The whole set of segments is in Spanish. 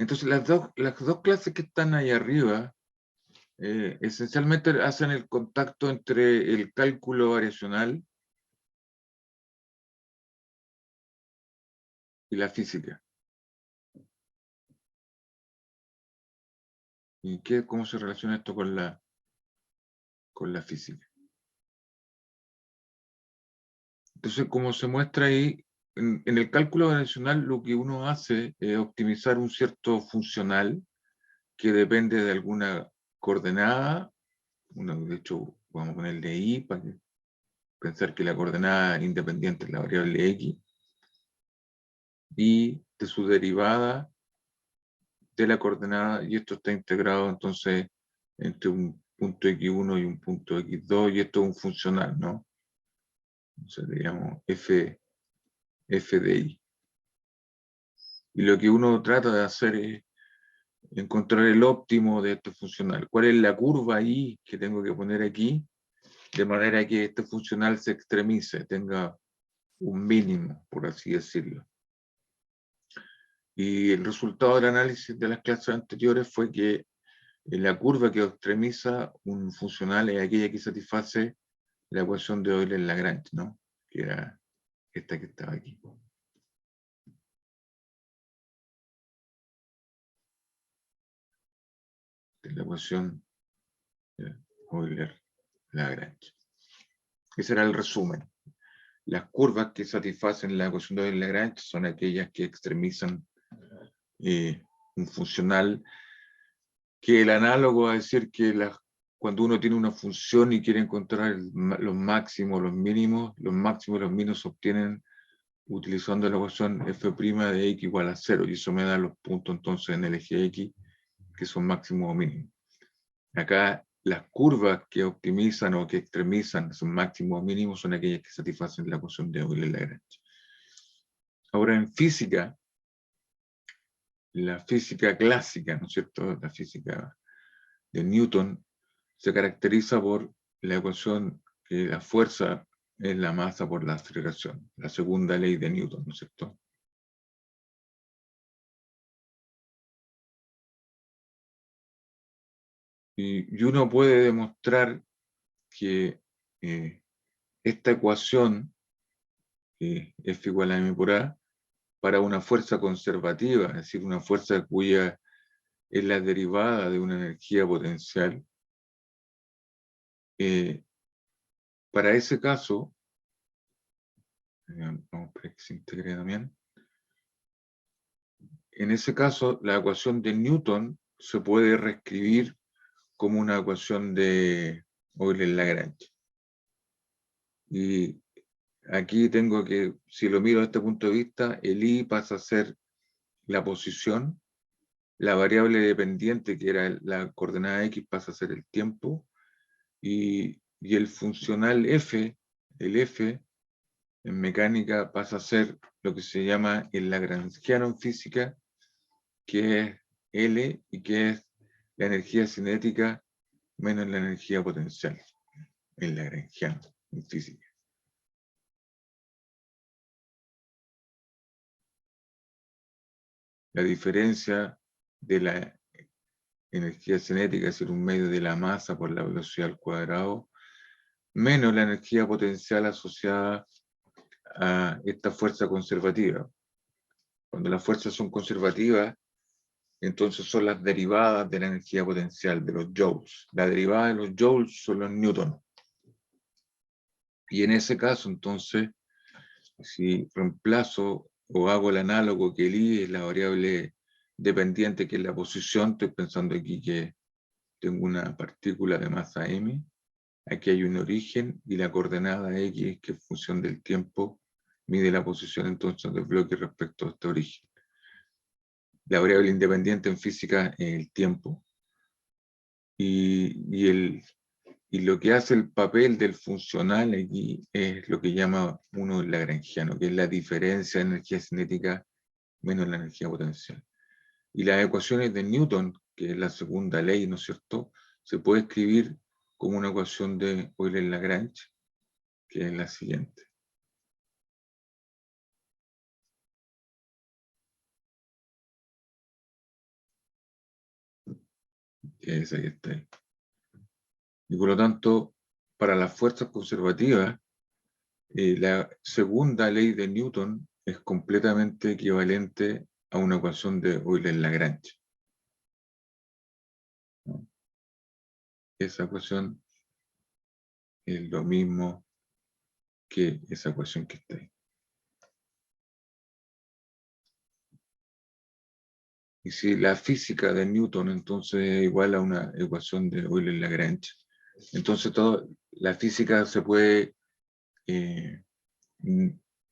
Entonces, las dos clases que están ahí arriba, esencialmente hacen el contacto entre el cálculo variacional y la física. ¿Y cómo se relaciona esto con la física? Entonces, como se muestra ahí, en el cálculo variacional lo que uno hace es optimizar un cierto funcional que depende de alguna coordenada. De hecho, vamos a ponerle i para pensar que la coordenada independiente es la variable x, y de su derivada de la coordenada, y esto está integrado entonces entre un punto x1 y un punto x2, y esto es un funcional, ¿no? Entonces le llamo f de i. Y lo que uno trata de hacer es encontrar el óptimo de este funcional. ¿Cuál es la curva i que tengo que poner aquí? De manera que este funcional se extremice, tenga un mínimo, por así decirlo. Y el resultado del análisis de las clases anteriores fue que la curva que extremiza un funcional es aquella que satisface la ecuación de Euler-Lagrange, ¿no? Que era esta que estaba aquí. Es la ecuación de Euler-Lagrange. Ese era el resumen. Las curvas que satisfacen la ecuación de Euler-Lagrange son aquellas que extremizan un funcional, que el análogo a decir que cuando uno tiene una función y quiere encontrar los máximos, los mínimos y los mínimos se obtienen utilizando la ecuación f' de x igual a 0, y eso me da los puntos entonces en el eje x que son máximos o mínimos. Acá las curvas que optimizan o que extremizan son máximos o mínimos son aquellas que satisfacen la ecuación de Euler-Lagrange. Ahora, en física, la física clásica, ¿no es cierto?, la física de Newton, se caracteriza por la ecuación que la fuerza es la masa por la aceleración, la segunda ley de Newton, ¿no es cierto? Y uno puede demostrar que esta ecuación, F igual a m por a, para una fuerza conservativa, es decir, una fuerza cuya es la derivada de una energía potencial, para ese caso, vamos a ver que se integre también, en ese caso la ecuación de Newton se puede reescribir como una ecuación de Euler-Lagrange. Y aquí tengo que, si lo miro desde este punto de vista, el i pasa a ser la posición, la variable dependiente, que era la coordenada x, pasa a ser el tiempo, y el funcional f, el f, en mecánica pasa a ser lo que se llama el lagrangiano en física, que es L, y que es la energía cinética menos la energía potencial, el lagrangiano en física. La diferencia de la energía cinética, es decir, un medio de la masa por la velocidad al cuadrado, menos la energía potencial asociada a esta fuerza conservativa. Cuando las fuerzas son conservativas, entonces son las derivadas de la energía potencial, de los joules. La derivada de los joules son los newton. Y en ese caso, entonces, si reemplazo o hago el análogo, que el i es la variable dependiente, que es la posición, estoy pensando aquí que tengo una partícula de masa m, aquí hay un origen, y la coordenada x, que en función del tiempo mide la posición entonces del bloque respecto a este origen. La variable independiente en física es el tiempo. Y lo que hace el papel del funcional aquí es lo que llama uno el lagrangiano, que es la diferencia de energía cinética menos la energía potencial. Y las ecuaciones de Newton, que es la segunda ley, ¿no es cierto?, se puede escribir como una ecuación de Euler-Lagrange, que es la siguiente. esa que está ahí. Y por lo tanto, para las fuerzas conservativas, la segunda ley de Newton es completamente equivalente a una ecuación de Euler-Lagrange. ¿No? Esa ecuación es lo mismo que esa ecuación que está ahí. Y si la física de Newton entonces es igual a una ecuación de Euler-Lagrange, entonces la física se puede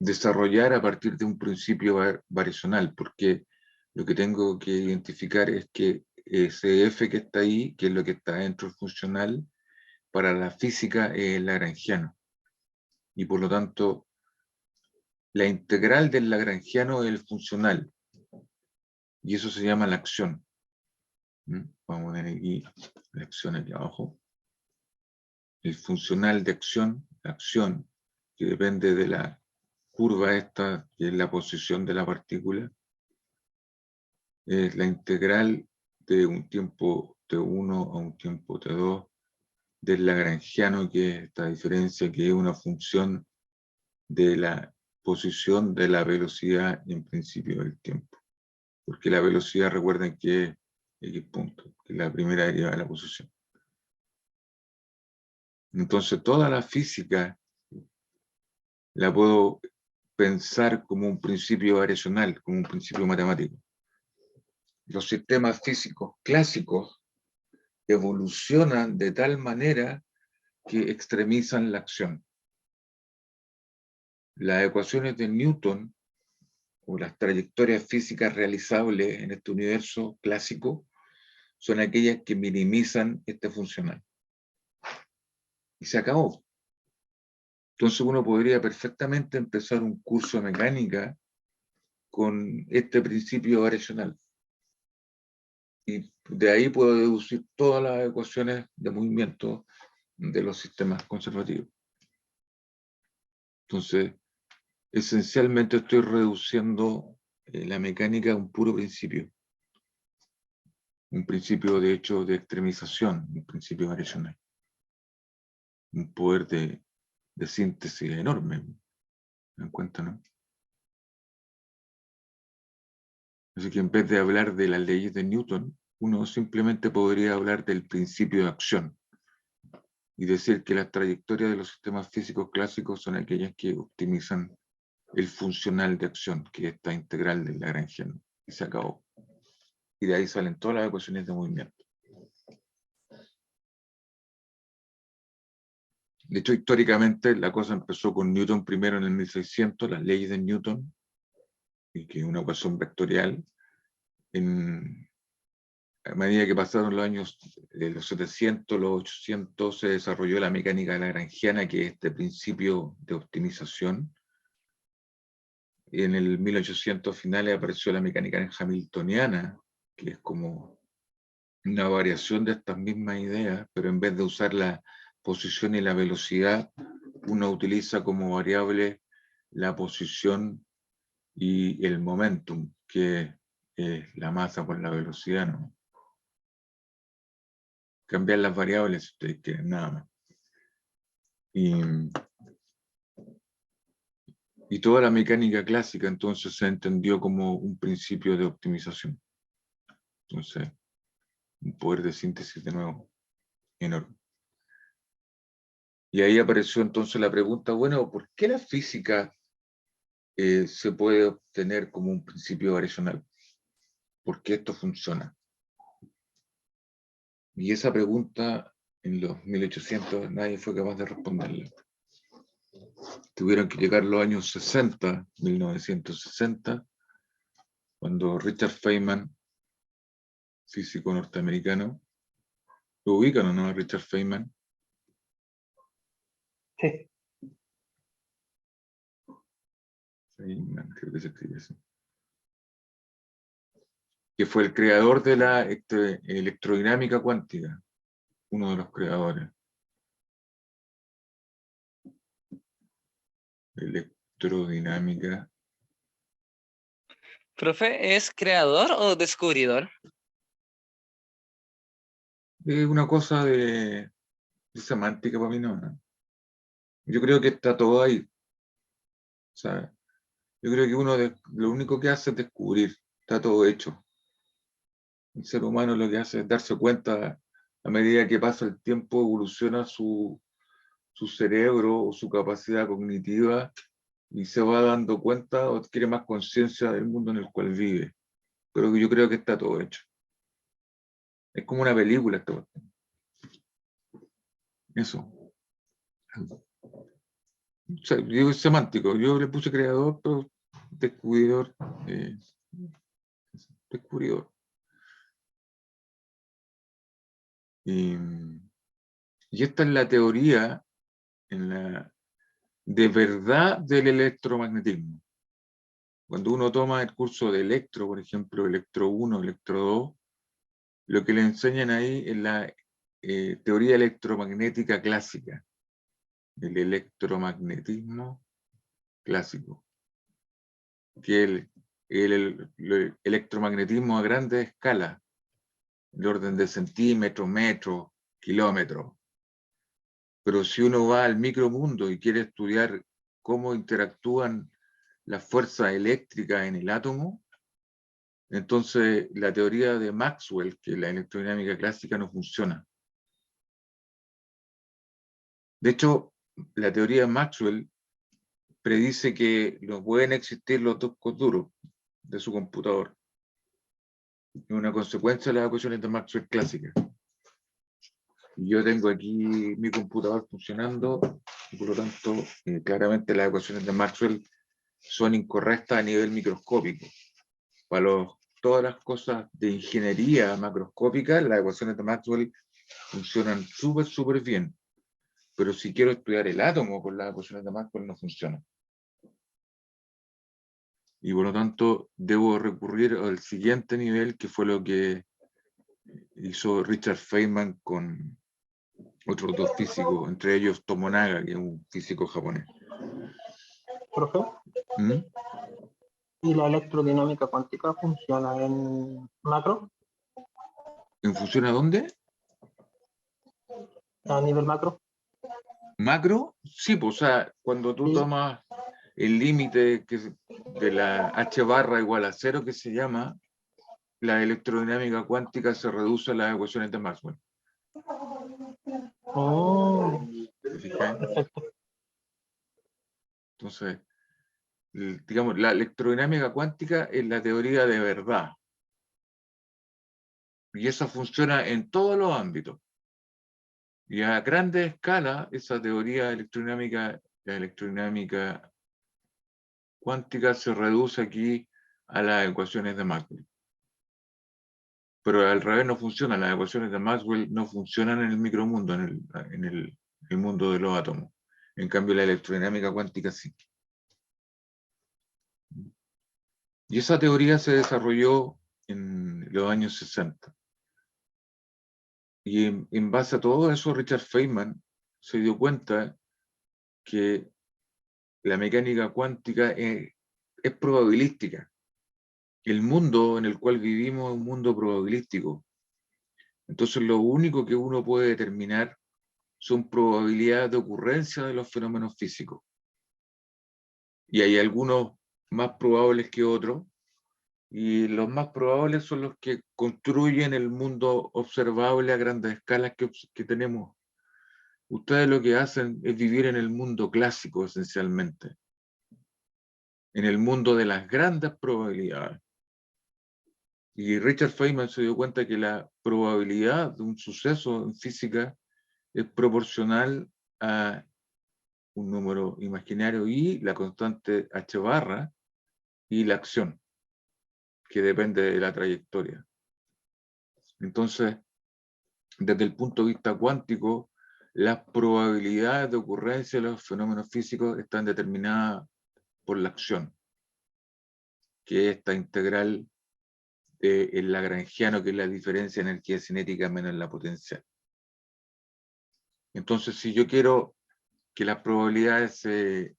desarrollar a partir de un principio variacional, porque lo que tengo que identificar es que ese f que está ahí, que es lo que está dentro del funcional, para la física es lagrangiano. Y por lo tanto, la integral del lagrangiano es el funcional. Y eso se llama la acción. Vamos a poner aquí la acción aquí abajo. El funcional de acción, la acción, que depende de la curva esta, que es la posición de la partícula, es la integral de un tiempo t1 a un tiempo t2 del lagrangiano, que es esta diferencia, que es una función de la posición de la velocidad en principio del tiempo. Porque la velocidad, recuerden que es x punto, que es la primera derivada de la posición. Entonces toda la física la puedo pensar como un principio variacional, como un principio matemático. Los sistemas físicos clásicos evolucionan de tal manera que extremizan la acción. Las ecuaciones de Newton, o las trayectorias físicas realizables en este universo clásico, son aquellas que minimizan este funcional. Y se acabó. Entonces uno podría perfectamente empezar un curso de mecánica con este principio variacional. Y de ahí puedo deducir todas las ecuaciones de movimiento de los sistemas conservativos. Entonces, esencialmente estoy reduciendo la mecánica a un puro principio. Un principio, de hecho, de extremización, un principio variacional. Un poder de síntesis enorme. ¿Me dan cuenta, no? Así que en vez de hablar de las leyes de Newton, uno simplemente podría hablar del principio de acción y decir que las trayectorias de los sistemas físicos clásicos son aquellas que optimizan el funcional de acción, que es esta integral del lagrangiano. Y se acabó. Y de ahí salen todas las ecuaciones de movimiento. De hecho, históricamente la cosa empezó con Newton primero en el 1600, las leyes de Newton, y que es una ecuación vectorial. A medida que pasaron los años de los 700, los 800, se desarrolló la mecánica lagrangiana, que es este principio de optimización. Y en el 1800 finales apareció la mecánica hamiltoniana, que es como una variación de estas mismas ideas, pero en vez de usar la posición y la velocidad, uno utiliza como variable la posición y el momentum, que es la masa por la velocidad, ¿no? Cambiar las variables si ustedes quieren, nada más. Y toda la mecánica clásica entonces se entendió como un principio de optimización. Entonces, un poder de síntesis de nuevo enorme. Y ahí apareció entonces la pregunta, bueno, ¿por qué la física se puede obtener como un principio variacional? ¿Por qué esto funciona? Y esa pregunta en los 1800 nadie fue capaz de responderla. Tuvieron que llegar los años 60, 1960, cuando Richard Feynman, físico norteamericano, ¿lo ubican o no, Richard Feynman? Sí. Feynman, creo que se escribe así. Que fue el creador de la electrodinámica cuántica, uno de los creadores. Electrodinámica. Profe, ¿es creador o descubridor? Es una cosa de semántica para mí, no. Yo creo que está todo ahí. O sea, yo creo que lo único que hace es descubrir, está todo hecho. El ser humano lo que hace es darse cuenta a medida que pasa el tiempo, evoluciona su cerebro o su capacidad cognitiva y se va dando cuenta o adquiere más conciencia del mundo en el cual vive. Pero yo creo que está todo hecho. Es como una película esta cuestión. Eso. O sea, digo, es semántico. Yo le puse creador, pero descubridor. Descubridor. Y esta es la teoría de verdad del electromagnetismo. Cuando uno toma el curso de electro, por ejemplo, electro 1, electro 2, lo que le enseñan ahí es la teoría electromagnética clásica, el electromagnetismo clásico, que el electromagnetismo a grande escala, de orden de centímetros, metros, kilómetros. Pero si uno va al micromundo y quiere estudiar cómo interactúan las fuerzas eléctricas en el átomo, entonces la teoría de Maxwell, que es la electrodinámica clásica, no funciona. De hecho, la teoría de Maxwell predice que no pueden existir los discos duros de su computador. Es una consecuencia de las ecuaciones de Maxwell clásicas. Yo tengo aquí mi computador funcionando y por lo tanto, claramente las ecuaciones de Maxwell son incorrectas a nivel microscópico. Para todas las cosas de ingeniería macroscópica, las ecuaciones de Maxwell funcionan súper bien. Pero si quiero estudiar el átomo con las ecuaciones de Maxwell, no funciona. Y por lo tanto, debo recurrir al siguiente nivel, que fue lo que hizo Richard Feynman con otros dos físicos, entre ellos Tomonaga, que es un físico japonés. Profe, ¿Mm? ¿y la electrodinámica cuántica funciona en macro? ¿En función a dónde? A nivel macro. ¿Macro? Sí, pues, o sea, cuando tú Sí. tomas el límite de la h barra igual a 0, que se llama, la electrodinámica cuántica se reduce a las ecuaciones de Maxwell. Oh, ¿Te fijas? perfecto. Entonces, digamos, la electrodinámica cuántica es la teoría de verdad. Y esa funciona en todos los ámbitos. Y a grande escala, esa teoría electrodinámica, la electrodinámica cuántica se reduce aquí a las ecuaciones de Maxwell. Pero al revés no funciona, las ecuaciones de Maxwell no funcionan en el micromundo, en el mundo de los átomos. En cambio, la electrodinámica cuántica sí. Y esa teoría se desarrolló en los años 60. Y en base a todo eso, Richard Feynman se dio cuenta que la mecánica cuántica es probabilística. El mundo en el cual vivimos es un mundo probabilístico. Entonces, lo único que uno puede determinar son probabilidades de ocurrencia de los fenómenos físicos. Y hay algunos más probables que otros, y los más probables son los que construyen el mundo observable a grandes escalas que tenemos. Ustedes lo que hacen es vivir en el mundo clásico, esencialmente, en el mundo de las grandes probabilidades. Y Richard Feynman se dio cuenta que la probabilidad de un suceso en física es proporcional a un número imaginario y la constante h barra y la acción, que depende de la trayectoria. Entonces, desde el punto de vista cuántico, las probabilidades de ocurrencia de los fenómenos físicos están determinadas por la acción, que es esta integral el lagrangiano, que es la diferencia de energía cinética menos la potencial. Entonces, si yo quiero que las probabilidades se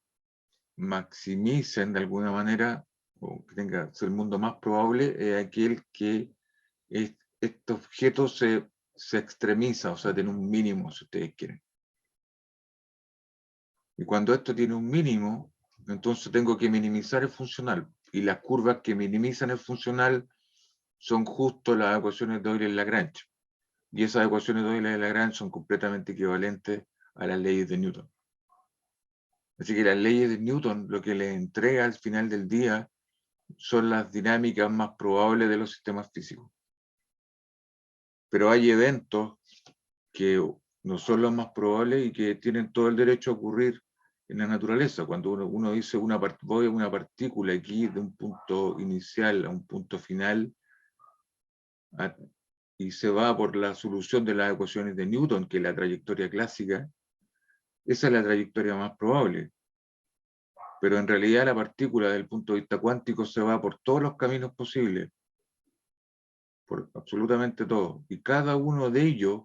maximicen de alguna manera, o que tenga el mundo más probable, es aquel que este objeto se se extremiza, o sea, tiene un mínimo, si ustedes quieren. Y cuando esto tiene un mínimo, entonces tengo que minimizar el funcional. Y las curvas que minimizan el funcional son justo las ecuaciones de Euler-Lagrange. Y esas ecuaciones de Euler-Lagrange son completamente equivalentes a las leyes de Newton. Así que las leyes de Newton lo que les entrega al final del día son las dinámicas más probables de los sistemas físicos. Pero hay eventos que no son los más probables y que tienen todo el derecho a ocurrir en la naturaleza. Cuando uno dice voy a una partícula aquí de un punto inicial a un punto final y se va por la solución de las ecuaciones de Newton, que es la trayectoria clásica, esa es la trayectoria más probable. Pero en realidad la partícula, desde el punto de vista cuántico, se va por todos los caminos posibles, por absolutamente todos. Y cada uno de ellos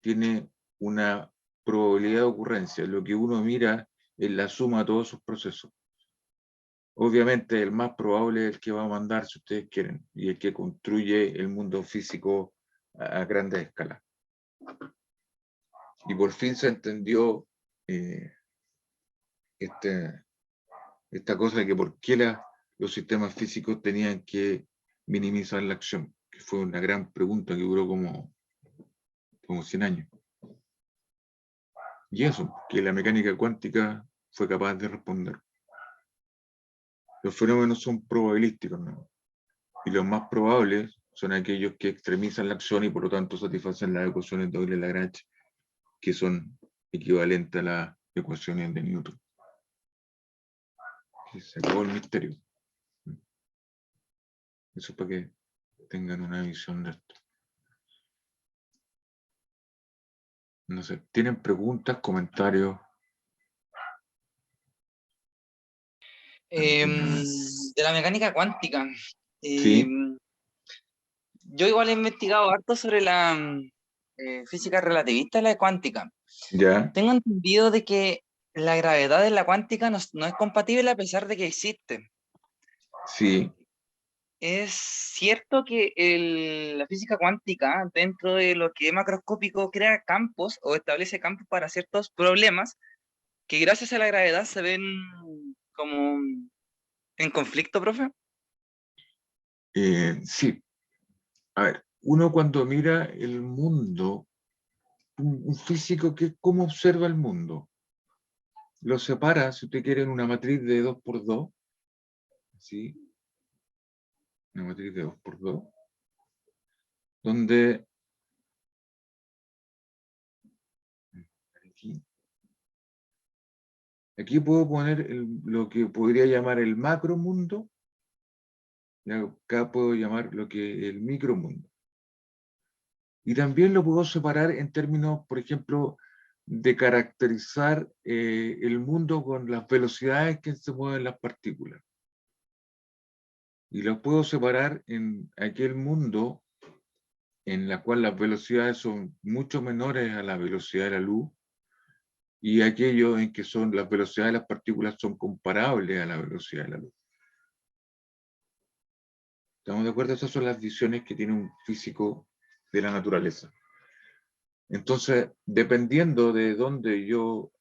tiene una probabilidad de ocurrencia. Lo que uno mira es la suma de todos sus procesos. Obviamente el más probable es el que va a mandar, si ustedes quieren, y el que construye el mundo físico a grandes escalas. Y por fin se entendió esta cosa de que por qué los sistemas físicos tenían que minimizar la acción, que fue una gran pregunta que duró como 100 años. Y eso, que la mecánica cuántica fue capaz de responder. Los fenómenos son probabilísticos, ¿no? Y los más probables son aquellos que extremizan la acción y por lo tanto satisfacen las ecuaciones de Euler-Lagrange, que son equivalentes a las ecuaciones de Newton. Y se acabó el misterio. Eso es para que tengan una visión de esto. No sé, ¿tienen preguntas, comentarios? De la mecánica cuántica. Sí. Yo igual he investigado harto sobre la física relativista y la cuántica. Ya, Tengo entendido de que la gravedad de la cuántica no es compatible a pesar de que existe. sí. ¿Es cierto que la física cuántica, dentro de lo que es macroscópico, crea campos o establece campos para ciertos problemas que gracias a la gravedad se ven como en conflicto, profe? Sí. A ver, uno cuando mira el mundo, un físico, ¿cómo observa el mundo? Lo separa, si usted quiere, en una matriz de 2×2, ¿sí? Una matriz de 2×2, donde aquí puedo poner lo que podría llamar el macromundo, y acá puedo llamar lo que el micromundo. Y también lo puedo separar en términos, por ejemplo, de caracterizar el mundo con las velocidades que se mueven las partículas. Y los puedo separar en aquel mundo en la cual las velocidades son mucho menores a la velocidad de la luz, y aquello en que las velocidades de las partículas son comparables a la velocidad de la luz. ¿Estamos de acuerdo? Esas son las visiones que tiene un físico de la naturaleza. Entonces, dependiendo de dónde yo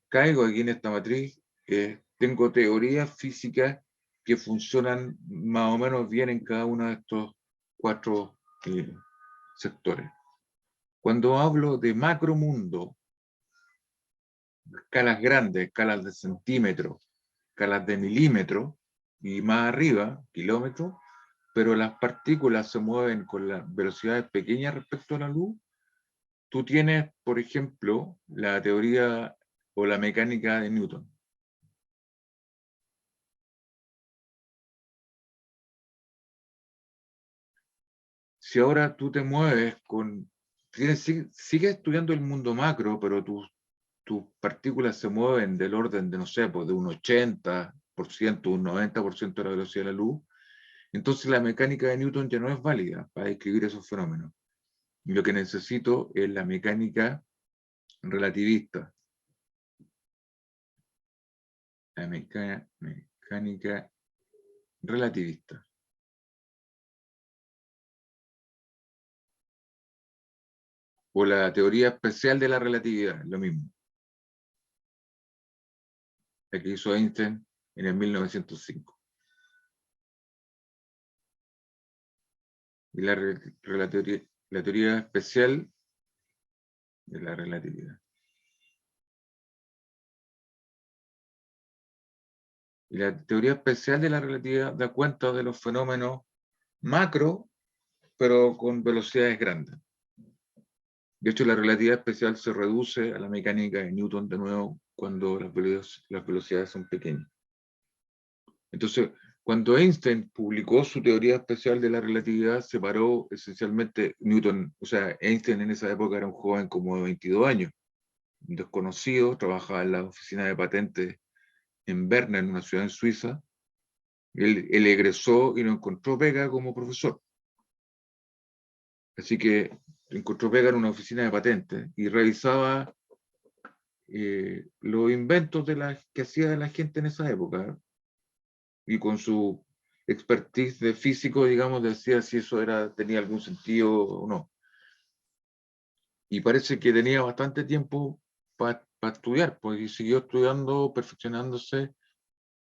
caigo aquí en esta matriz, tengo teorías físicas que funcionan más o menos bien en cada uno de estos 4 sectores. Cuando hablo de macromundo, escalas grandes, escalas de centímetros, escalas de milímetros, y más arriba, kilómetros, pero las partículas se mueven con las velocidades pequeñas respecto a la luz, tú tienes, por ejemplo, la teoría o la mecánica de Newton. Si ahora tú te mueves sigues estudiando el mundo macro, pero tus partículas se mueven del orden de, no sé, pues de un 80%, un 90% de la velocidad de la luz, entonces la mecánica de Newton ya no es válida para describir esos fenómenos. Y lo que necesito es la mecánica relativista. La mecánica relativista. o la teoría especial de la relatividad, lo mismo. La que hizo Einstein en el 1905. Y la teoría especial de la relatividad. Y la teoría especial de la relatividad da cuenta de los fenómenos macro, pero con velocidades grandes. De hecho, la relatividad especial se reduce a la mecánica de Newton de nuevo cuando las velocidades son pequeñas. Entonces, cuando Einstein publicó su teoría especial de la relatividad, separó esencialmente Newton, o sea, Einstein en esa época era un joven como de 22 años, un desconocido, trabajaba en la oficina de patentes en Berna, en una ciudad en Suiza. Él egresó y no encontró pega como profesor. Así que encontró pega en una oficina de patentes y revisaba los inventos que hacía la gente en esa época. Y con su expertise de físico, digamos, decía si eso tenía algún sentido o no. Y parece que tenía bastante tiempo para estudiar, pues, y siguió estudiando, perfeccionándose,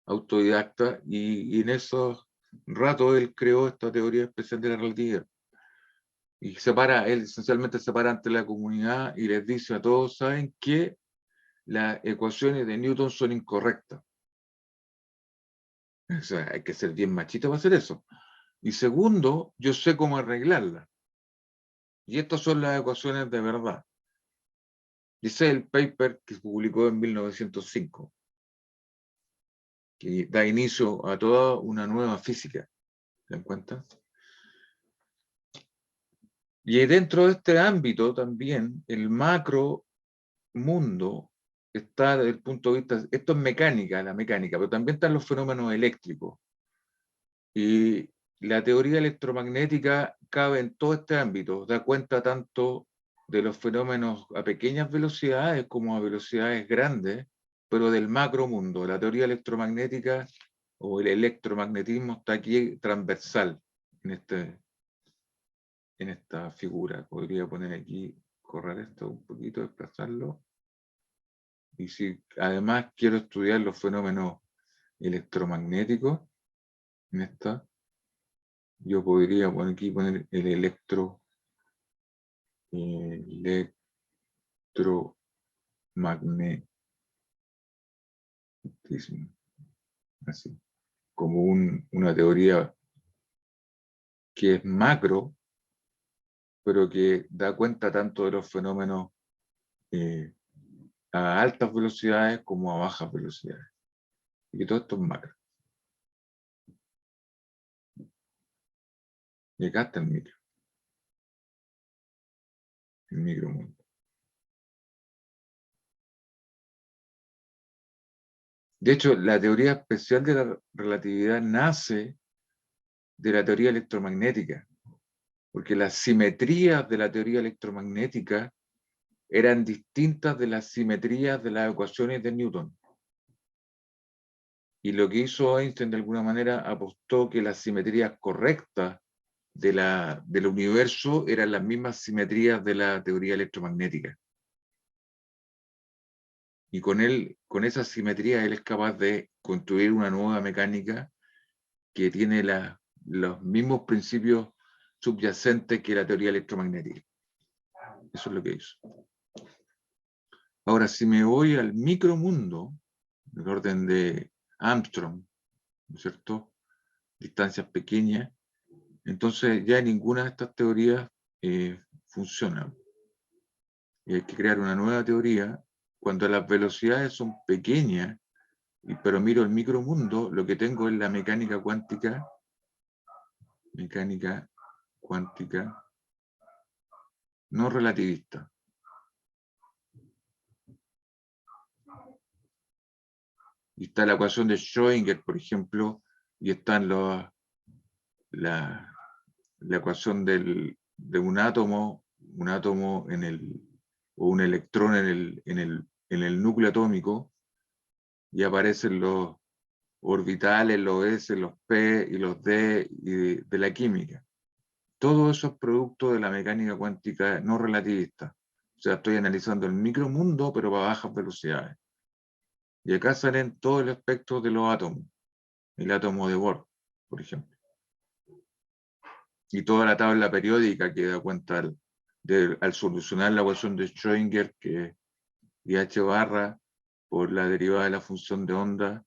autodidacta, y en esos ratos él creó esta teoría especial de la relatividad. Y él esencialmente separa ante la comunidad y les dice a todos, saben que las ecuaciones de Newton son incorrectas. O sea, hay que ser bien machito para hacer eso. Y segundo, yo sé cómo arreglarla. Y estas son las ecuaciones de verdad. Dice el paper que se publicó en 1905, que da inicio a toda una nueva física. ¿Se dan cuenta? Y dentro de este ámbito también, el macro mundo está desde el punto de vista, esto es mecánica, la mecánica, pero también están los fenómenos eléctricos. Y la teoría electromagnética cabe en todo este ámbito, da cuenta tanto de los fenómenos a pequeñas velocidades como a velocidades grandes, pero del macro mundo. La teoría electromagnética o el electromagnetismo está aquí transversal en esta figura. Podría poner aquí, correr esto un poquito, desplazarlo. Y si además quiero estudiar los fenómenos electromagnéticos, en esta, yo podría aquí poner el electromagnetismo, así, como una teoría que es macro, pero que da cuenta tanto de los fenómenos a altas velocidades como a bajas velocidades. Y que todo esto es macro. Y acá está el micromundo. De hecho, la teoría especial de la relatividad nace de la teoría electromagnética, porque las simetrías de la teoría electromagnética eran distintas de las simetrías de las ecuaciones de Newton. Y lo que hizo Einstein de alguna manera apostó que las simetrías correctas del universo eran las mismas simetrías de la teoría electromagnética. Y con esa simetría él es capaz de construir una nueva mecánica que tiene los mismos principios subyacentes que la teoría electromagnética. Eso es lo que hizo. Ahora, si me voy al micromundo, del orden de Armstrong, ¿no es cierto? Distancias pequeñas, entonces ya ninguna de estas teorías funciona. Y hay que crear una nueva teoría. Cuando las velocidades son pequeñas, pero miro el micromundo, lo que tengo es la mecánica cuántica no relativista. Y está la ecuación de Schrödinger, por ejemplo, y están la ecuación de un átomo o un electrón en el núcleo atómico, y aparecen los orbitales, los S, los P y los D de la química. todo eso es producto de la mecánica cuántica no relativista. O sea, estoy analizando el micromundo, pero a bajas velocidades. Y acá salen todo el espectro de los átomos. El átomo de Bohr, por ejemplo. Y toda la tabla periódica que da cuenta al solucionar la ecuación de Schrödinger, que es IH barra por la derivada de la función de onda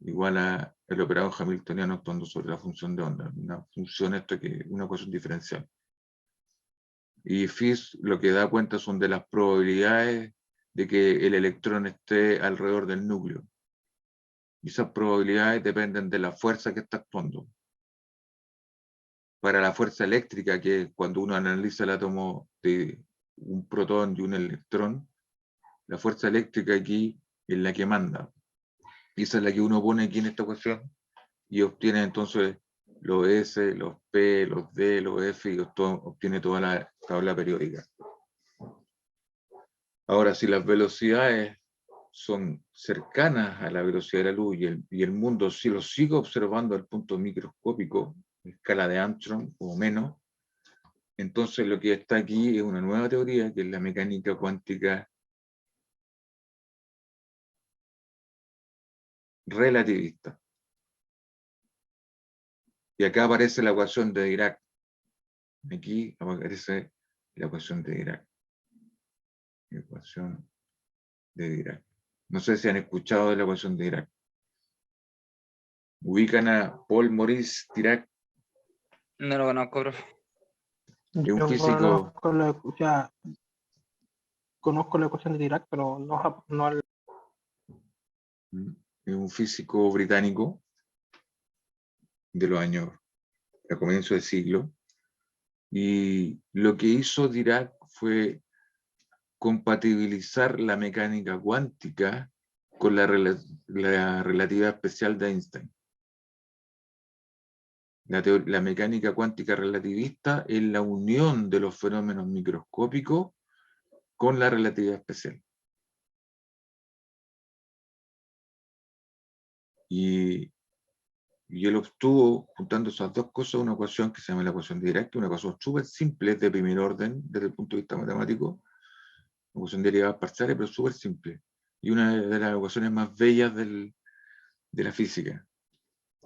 igual a el operador hamiltoniano actuando sobre la función de onda. Una función una ecuación diferencial. Y Fish lo que da cuenta son de las probabilidades de que el electrón esté alrededor del núcleo. Y esas probabilidades dependen de la fuerza que está actuando. Para la fuerza eléctrica, que es cuando uno analiza el átomo de un protón y un electrón, la fuerza eléctrica aquí es la que manda. Y esa es la que uno pone aquí en esta ecuación y obtiene entonces los S, los P, los D, los F y obtiene toda la tabla periódica. Ahora, si las velocidades son cercanas a la velocidad de la luz y el mundo si lo sigo observando al punto microscópico, escala de Armstrong o menos, entonces lo que está aquí es una nueva teoría que es la mecánica cuántica relativista. Y acá aparece la ecuación de Dirac. Aquí aparece la ecuación de Dirac. Ecuación de Dirac. No sé si han escuchado de la ecuación de Dirac. Ubican a Paul Maurice Dirac, No lo conozco, profe. es un Yo físico, conozco la ecuación de Dirac, pero no es un físico británico de los años a comienzo del siglo. Y lo que hizo Dirac fue compatibilizar la mecánica cuántica con la relatividad especial de Einstein. La mecánica cuántica relativista es la unión de los fenómenos microscópicos con la relatividad especial. Y él obtuvo, juntando esas dos cosas, una ecuación que se llama la ecuación de Dirac, una ecuación súper simple, de primer orden, desde el punto de vista matemático, una ecuación de derivadas parciales, pero súper simple. Y una de las ecuaciones más bellas de la física.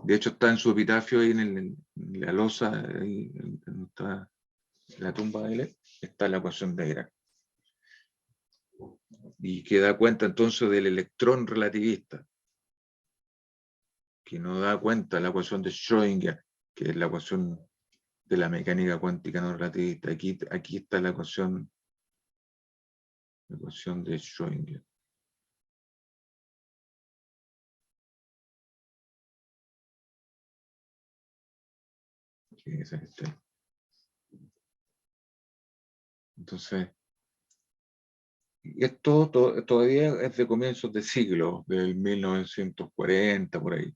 De hecho, está en su epitafio ahí en la losa, ahí, está la tumba de él, está la ecuación de Dirac. Y que da cuenta entonces del electrón relativista, que no da cuenta la ecuación de Schrödinger, que es la ecuación de la mecánica cuántica no relativista. Aquí está la ecuación de Schrödinger. Que es este. Entonces, esto todavía es de comienzos de siglo, del 1940, por ahí.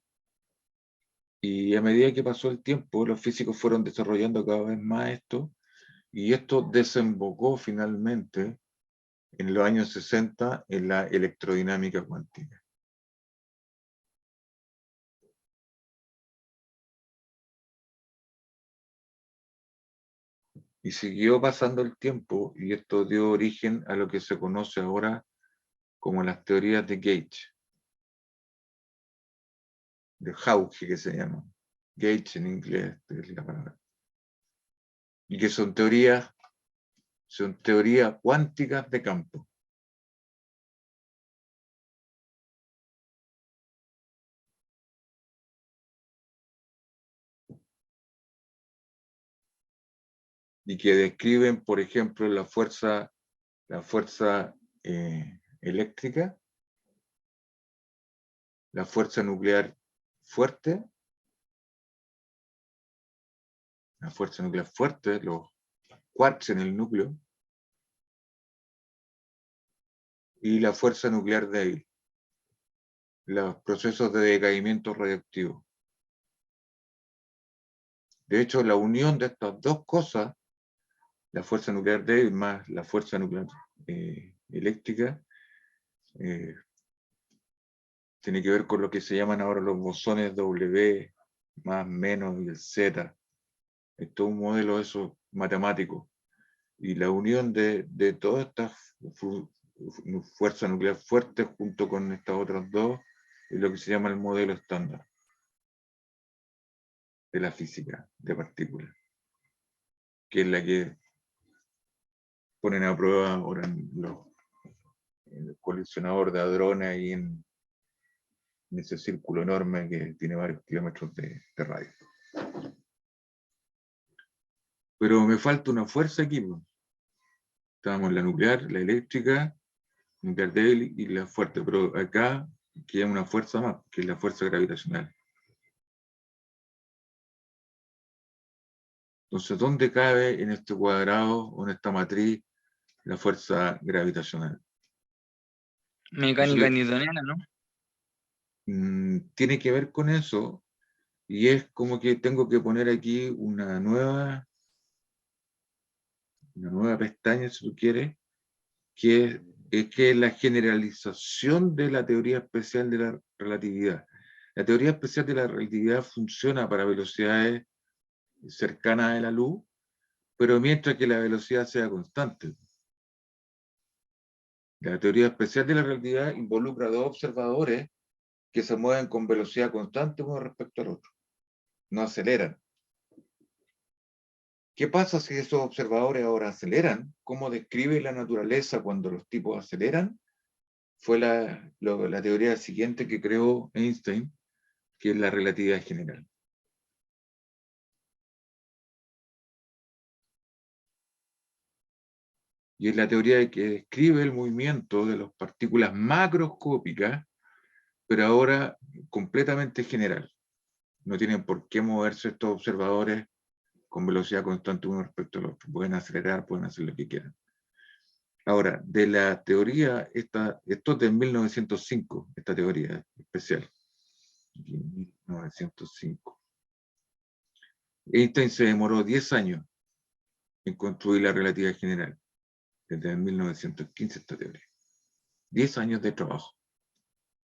Y a medida que pasó el tiempo, los físicos fueron desarrollando cada vez más esto, y esto desembocó finalmente en los años 60 en la electrodinámica cuántica. Y siguió pasando el tiempo, y esto dio origen a lo que se conoce ahora como las teorías de Gauge, de Hauge que se llama. Gauge en inglés es la palabra. Y que son teorías cuánticas de campo. Y que describen, por ejemplo, la fuerza eléctrica, la fuerza nuclear fuerte, los quarks en el núcleo, y la fuerza nuclear débil, los procesos de decaimiento radioactivo. De hecho, la unión de estas dos cosas, la fuerza nuclear débil más la fuerza nuclear eléctrica, tiene que ver con lo que se llaman ahora los bosones W, más, menos y el Z. Es todo un modelo eso matemático. Y la unión de todas estas fuerzas nucleares fuertes junto con estas otras dos es lo que se llama el modelo estándar de la física de partículas, que es la que ponen a prueba ahora en el colisionador de hadrones y en ese círculo enorme que tiene varios kilómetros de radio. Pero me falta una fuerza aquí. Estábamos en la nuclear, la eléctrica, nuclear débil y la fuerte, pero acá queda una fuerza más, que es la fuerza gravitacional. Entonces, ¿dónde cabe en este cuadrado o en esta matriz la fuerza gravitacional? Mecánica Entonces, newtoniana, ¿no? tiene que ver con eso, y es como que tengo que poner aquí una nueva pestaña, si tú quieres, que es la generalización de la teoría especial de la relatividad. La teoría especial de la relatividad funciona para velocidades cercanas a la luz, pero mientras que la velocidad sea constante. La teoría especial de la relatividad involucra dos observadores que se mueven con velocidad constante uno respecto al otro. No aceleran. ¿Qué pasa si esos observadores ahora aceleran? ¿Cómo describe la naturaleza cuando los tipos aceleran? Fue la teoría siguiente que creó Einstein, que es la relatividad general. Y es la teoría que describe el movimiento de las partículas macroscópicas, pero ahora completamente general. No tienen por qué moverse estos observadores con velocidad constante uno respecto al otro. Pueden acelerar, pueden hacer lo que quieran. Ahora, de la teoría, esto es de 1905, esta teoría especial. 1905. Einstein se demoró 10 años en construir la relatividad general. Desde 1915 esta teoría. 10 años de trabajo.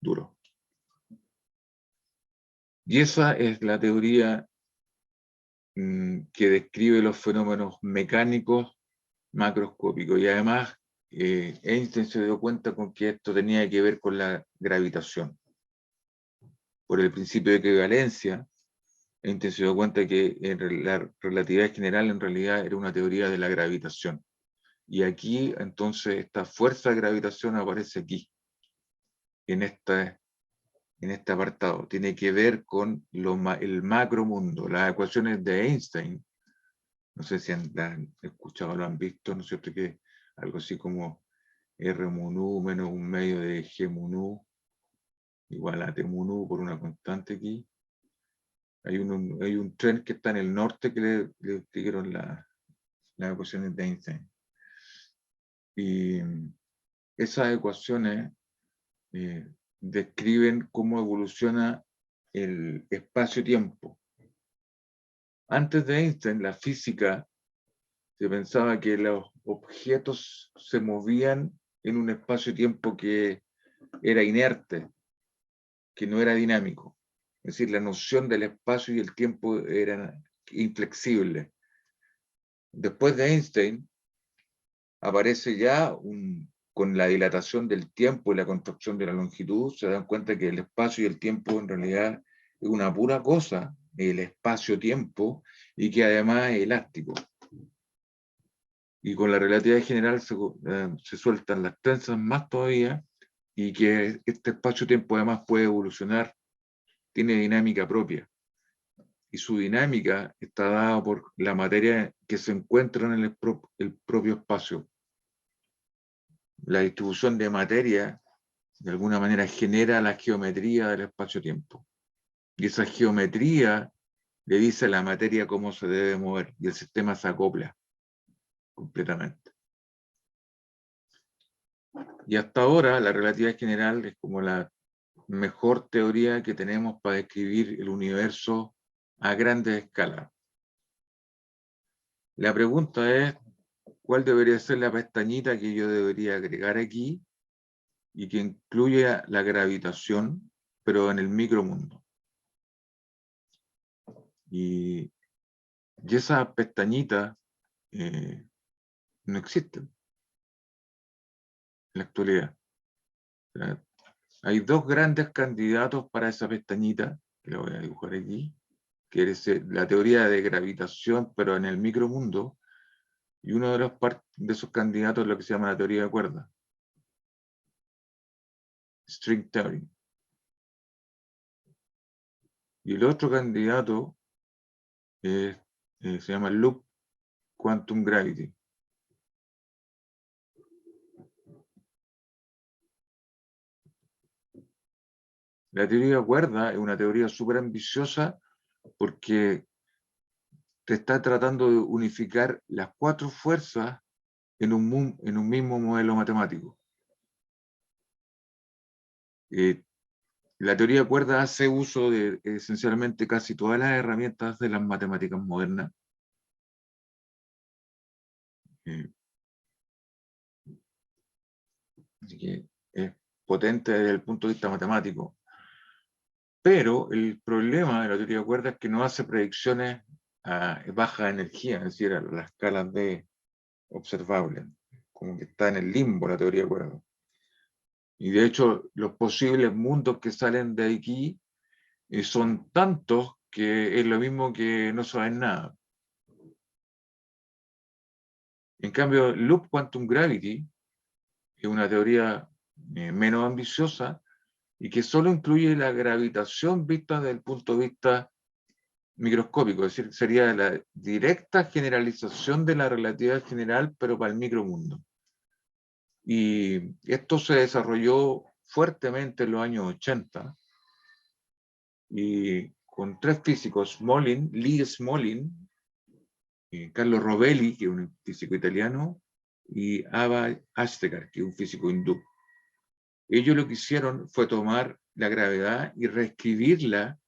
Duro. Y esa es la teoría que describe los fenómenos mecánicos macroscópicos. Y además, Einstein se dio cuenta con que esto tenía que ver con la gravitación. Por el principio de equivalencia, Einstein se dio cuenta que la relatividad general en realidad era una teoría de la gravitación. Y aquí, entonces, esta fuerza de gravitación aparece aquí, en este apartado. Tiene que ver con el macromundo, las ecuaciones de Einstein. No sé si han escuchado, lo han visto, ¿no es cierto? Que algo así como R mun u menos un medio de G mun u igual a T mun u por una constante aquí. Hay un tren que está en el norte que le explicaron las ecuaciones de Einstein. Y esas ecuaciones describen cómo evoluciona el espacio-tiempo. Antes de Einstein, la física se pensaba que los objetos se movían en un espacio-tiempo que era inerte, que no era dinámico. Es decir, la noción del espacio y el tiempo era inflexible. Después de Einstein, aparece ya con la dilatación del tiempo y la contracción de la longitud, se dan cuenta que el espacio y el tiempo en realidad es una pura cosa, el espacio-tiempo, y que además es elástico. Y con la relatividad general se sueltan las tensas más todavía, y que este espacio-tiempo además puede evolucionar, tiene dinámica propia. Y su dinámica está dada por la materia que se encuentra en el propio espacio. La distribución de materia, de alguna manera, genera la geometría del espacio-tiempo. Y esa geometría le dice a la materia cómo se debe mover, y el sistema se acopla completamente. Y hasta ahora la relatividad general es como la mejor teoría que tenemos para describir el universo a grandes escalas. La pregunta es, ¿cuál debería ser la pestañita que yo debería agregar aquí y que incluya la gravitación, pero en el micromundo? Y Y esas pestañitas no existen en la actualidad. O sea, hay dos grandes candidatos para esa pestañita, que la voy a dibujar aquí, que es la teoría de gravitación, pero en el micromundo, y uno de esos candidatos es lo que se llama la teoría de cuerdas, string theory. Y el otro candidato se llama loop quantum gravity. La teoría de cuerdas es una teoría súper ambiciosa porque te está tratando de unificar las cuatro fuerzas en un mismo modelo matemático. La teoría de cuerdas hace uso de esencialmente casi todas las herramientas de las matemáticas modernas. Así que es potente desde el punto de vista matemático. Pero el problema de la teoría de cuerdas es que no hace predicciones a baja energía, es decir, a las escalas de observables, como que está en el limbo la teoría de cuerdas. Y de hecho, los posibles mundos que salen de aquí son tantos que es lo mismo que no saben nada. En cambio, Loop Quantum Gravity es una teoría menos ambiciosa y que solo incluye la gravitación vista desde el punto de vista microscópico, es decir, sería la directa generalización de la relatividad general, pero para el micromundo. Y esto se desarrolló fuertemente en los años 80, y con tres físicos, Lee Smolin, Carlo Rovelli, que es un físico italiano, y Ava Ashtekar, que es un físico hindú. Ellos lo que hicieron fue tomar la gravedad y reescribirla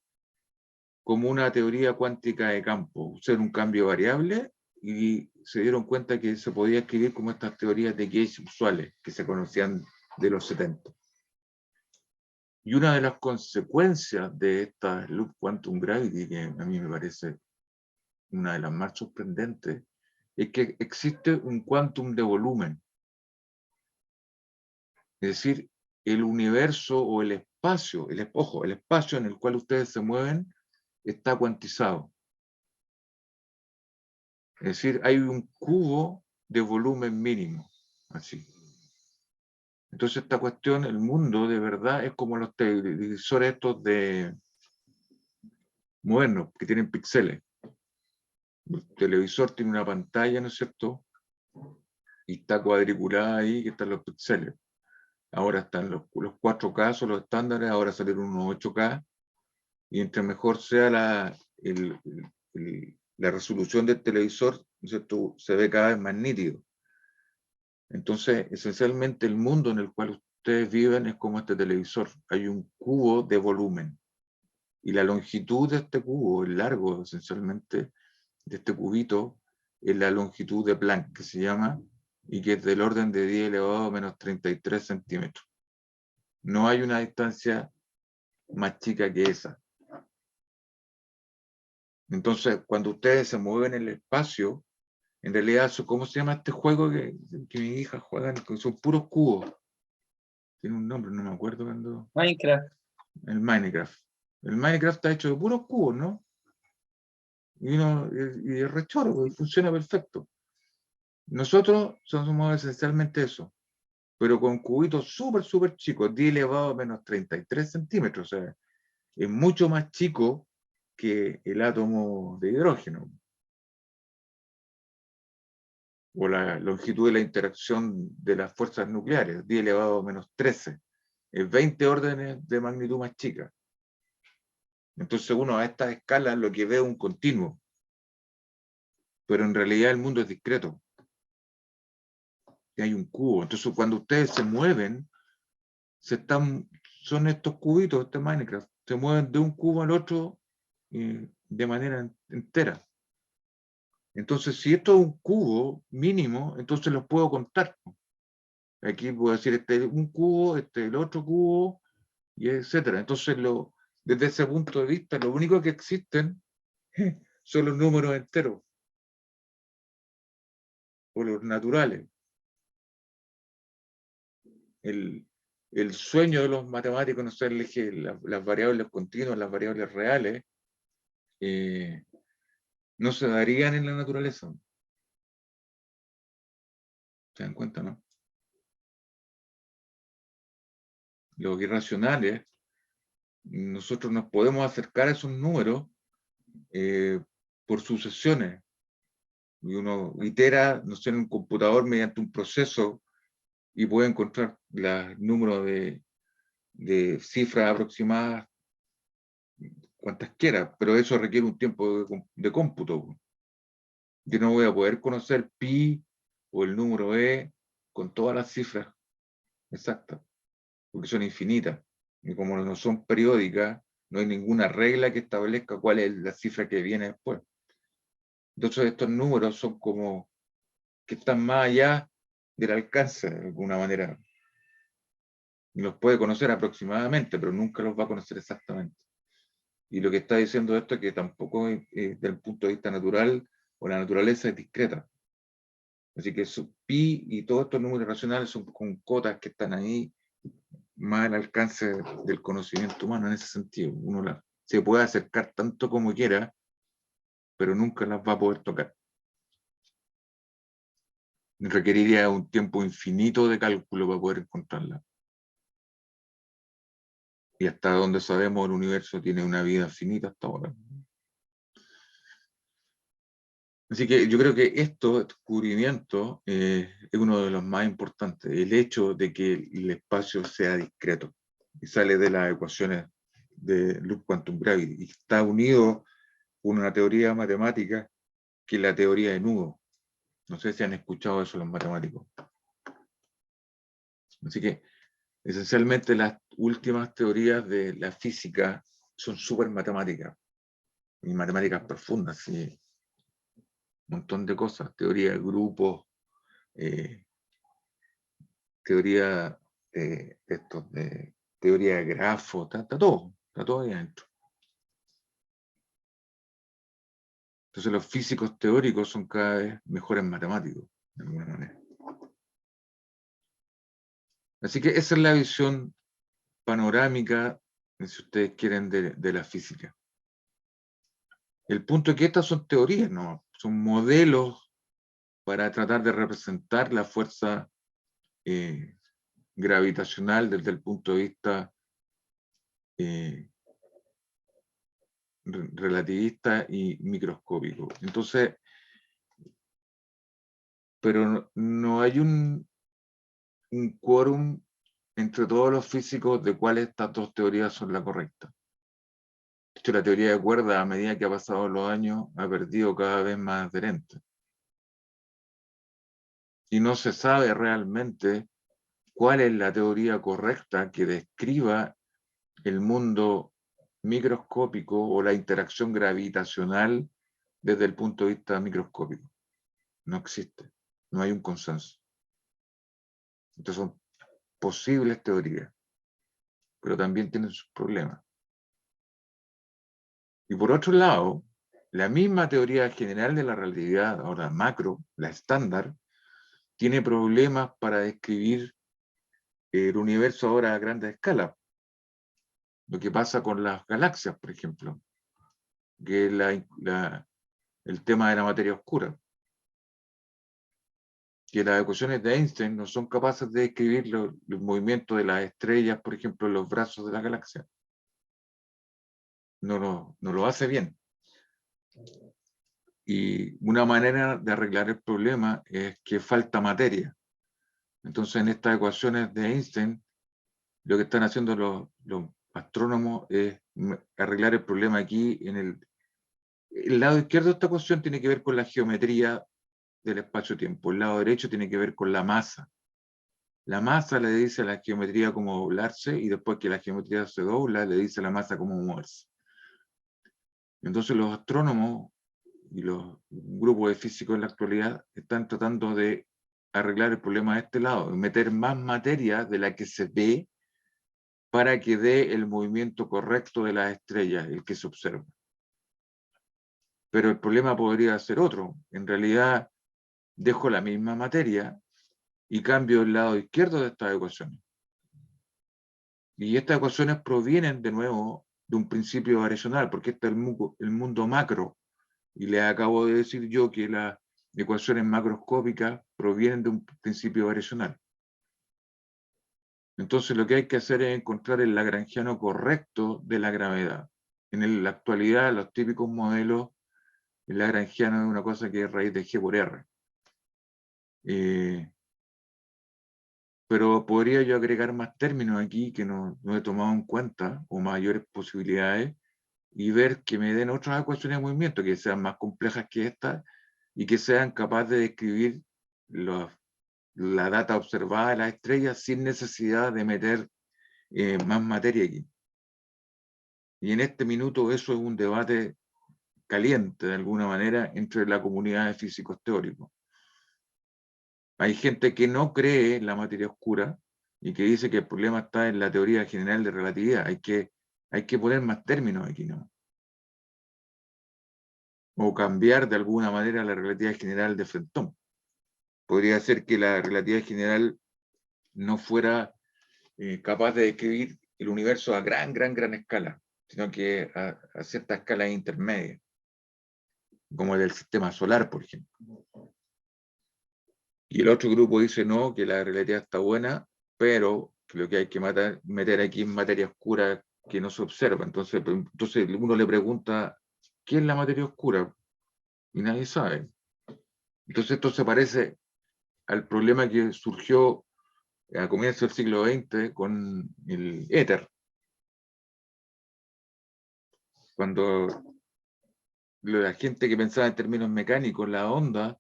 como una teoría cuántica de campo, usar un cambio variable, y se dieron cuenta que se podía escribir como estas teorías de Gauge usuales que se conocían de los 70. Y una de las consecuencias de esta Loop Quantum Gravity, que a mí me parece una de las más sorprendentes, es que existe un quantum de volumen. Es decir, el universo o el espacio, el espacio en el cual ustedes se mueven está cuantizado. Es decir, hay un cubo de volumen mínimo, así. Entonces esta cuestión, el mundo de verdad es como los televisores estos modernos, que tienen píxeles. El televisor tiene una pantalla, ¿no es cierto? Y está cuadriculada ahí, que están los píxeles. Ahora están los 4K, son los estándares, ahora salieron unos 8K, y entre mejor sea la resolución del televisor, ¿no es cierto?, se ve cada vez más nítido. Entonces, esencialmente el mundo en el cual ustedes viven es como este televisor. Hay un cubo de volumen. Y la longitud de este cubo, el largo esencialmente de este cubito, es la longitud de Planck, que se llama, y que es del orden de 10 elevado a menos 33 centímetros. No hay una distancia más chica que esa. Entonces, cuando ustedes se mueven en el espacio, en realidad, ¿cómo se llama este juego que mi hija juega? Son puros cubos. Tiene un nombre, no me acuerdo cuando. Minecraft. El Minecraft. El Minecraft está hecho de puros cubos, ¿no? Y es re choro, y funciona perfecto. Nosotros somos esencialmente eso, pero con cubitos súper chicos, 10 elevado a menos 33 centímetros. O sea, es mucho más chico que el átomo de hidrógeno. O la longitud de la interacción de las fuerzas nucleares, 10 elevado a menos 13. Es 20 órdenes de magnitud más chica. Entonces uno a esta escala lo que ve es un continuo. Pero en realidad el mundo es discreto. Y hay un cubo. Entonces cuando ustedes se mueven, son estos cubitos, este Minecraft, se mueven de un cubo al otro de manera entera. Entonces, si esto es un cubo mínimo, entonces los puedo contar. Aquí puedo decir, este es un cubo, este es el otro cubo, y etcétera. Entonces, desde ese punto de vista, lo único que existen son los números enteros. o los naturales. El sueño de los matemáticos no sé, elegir las variables continuas, las variables reales, no se darían en la naturaleza. ¿Se dan cuenta, no? Los irracionales, nosotros nos podemos acercar a esos números por sucesiones. Y uno itera, no sé, en un computador mediante un proceso y puede encontrar los números de cifras aproximadas, cuantas quiera, pero eso requiere un tiempo de cómputo. Yo no voy a poder conocer pi o el número e con todas las cifras exactas, porque son infinitas. Y como no son periódicas, no hay ninguna regla que establezca cuál es la cifra que viene después. Entonces estos números son como que están más allá del alcance, de alguna manera. Y los puede conocer aproximadamente, pero nunca los va a conocer exactamente. Y lo que está diciendo esto es que tampoco, desde el punto de vista natural, o la naturaleza es discreta. Así que su pi y todos estos números racionales son con cotas que están ahí, más al alcance del conocimiento humano en ese sentido. Uno se puede acercar tanto como quiera, pero nunca las va a poder tocar. Requeriría un tiempo infinito de cálculo para poder encontrarlas. Y hasta donde sabemos, el universo tiene una vida finita hasta ahora. Así que yo creo que este descubrimiento es uno de los más importantes, el hecho de que el espacio sea discreto y sale de las ecuaciones de Loop Quantum Gravity y está unido con una teoría matemática que es la teoría de nudos. No sé si han escuchado eso los matemáticos. Así que esencialmente las últimas teorías de la física son súper matemáticas y matemáticas profundas, ¿sí? Un montón de cosas, teoría de grupos, teoría teoría de grafos, está todo ahí adentro. Entonces los físicos teóricos son cada vez mejores matemáticos, de alguna manera. Así que esa es la visión panorámica, si ustedes quieren, de la física. El punto es que estas son teorías, ¿no? Son modelos para tratar de representar la fuerza gravitacional desde el punto de vista relativista y microscópico. Entonces, pero no hay un quórum entre todos los físicos de cuáles de estas dos teorías son la correcta. De hecho, la teoría de cuerdas, a medida que ha pasado los años, ha perdido cada vez más adherentes. Y no se sabe realmente cuál es la teoría correcta que describa el mundo microscópico o la interacción gravitacional desde el punto de vista microscópico. No existe, no hay un consenso. Entonces son posibles teorías, pero también tienen sus problemas. Y por otro lado, la misma teoría general de la relatividad, ahora macro, la estándar, tiene problemas para describir el universo ahora a gran escala. Lo que pasa con las galaxias, por ejemplo, que es el tema de la materia oscura. Que las ecuaciones de Einstein no son capaces de describir los movimientos de las estrellas, por ejemplo, en los brazos de la galaxia. No lo hace bien. Y una manera de arreglar el problema es que falta materia. Entonces, en estas ecuaciones de Einstein, lo que están haciendo los astrónomos es arreglar el problema aquí. El lado izquierdo de esta ecuación tiene que ver con la geometría del espacio-tiempo. El lado derecho tiene que ver con la masa. La masa le dice a la geometría cómo doblarse y después que la geometría se dobla, le dice a la masa cómo moverse. Entonces los astrónomos y los grupos de físicos en la actualidad están tratando de arreglar el problema de este lado, de meter más materia de la que se ve para que dé el movimiento correcto de las estrellas, el que se observa. Pero el problema podría ser otro. En realidad, dejo la misma materia y cambio el lado izquierdo de estas ecuaciones. Y estas ecuaciones provienen de nuevo de un principio variacional, porque este es el mundo macro. Y les acabo de decir yo que las ecuaciones macroscópicas provienen de un principio variacional. Entonces lo que hay que hacer es encontrar el lagrangiano correcto de la gravedad. En la actualidad, los típicos modelos, el lagrangiano es una cosa que es raíz de G por R. Pero podría yo agregar más términos aquí que no he tomado en cuenta, o mayores posibilidades, y ver que me den otras ecuaciones de movimiento que sean más complejas que esta y que sean capaces de describir la data observada de las estrellas sin necesidad de meter más materia aquí. Y en este minuto eso es un debate caliente, de alguna manera, entre la comunidad de físicos teóricos. Hay gente que no cree en la materia oscura y que dice que el problema está en la teoría general de relatividad. Hay que poner más términos aquí, ¿no? O cambiar de alguna manera la relatividad general de Fenton. Podría ser que la relatividad general no fuera capaz de describir el universo a gran escala, sino que a cierta escala intermedia, como el del sistema solar, por ejemplo. Y el otro grupo dice no, que la relatividad está buena, pero que lo que hay que meter aquí es materia oscura que no se observa. Entonces uno le pregunta, ¿qué es la materia oscura? Y nadie sabe. Entonces esto se parece al problema que surgió a comienzos del siglo XX con el éter. Cuando la gente que pensaba en términos mecánicos, la onda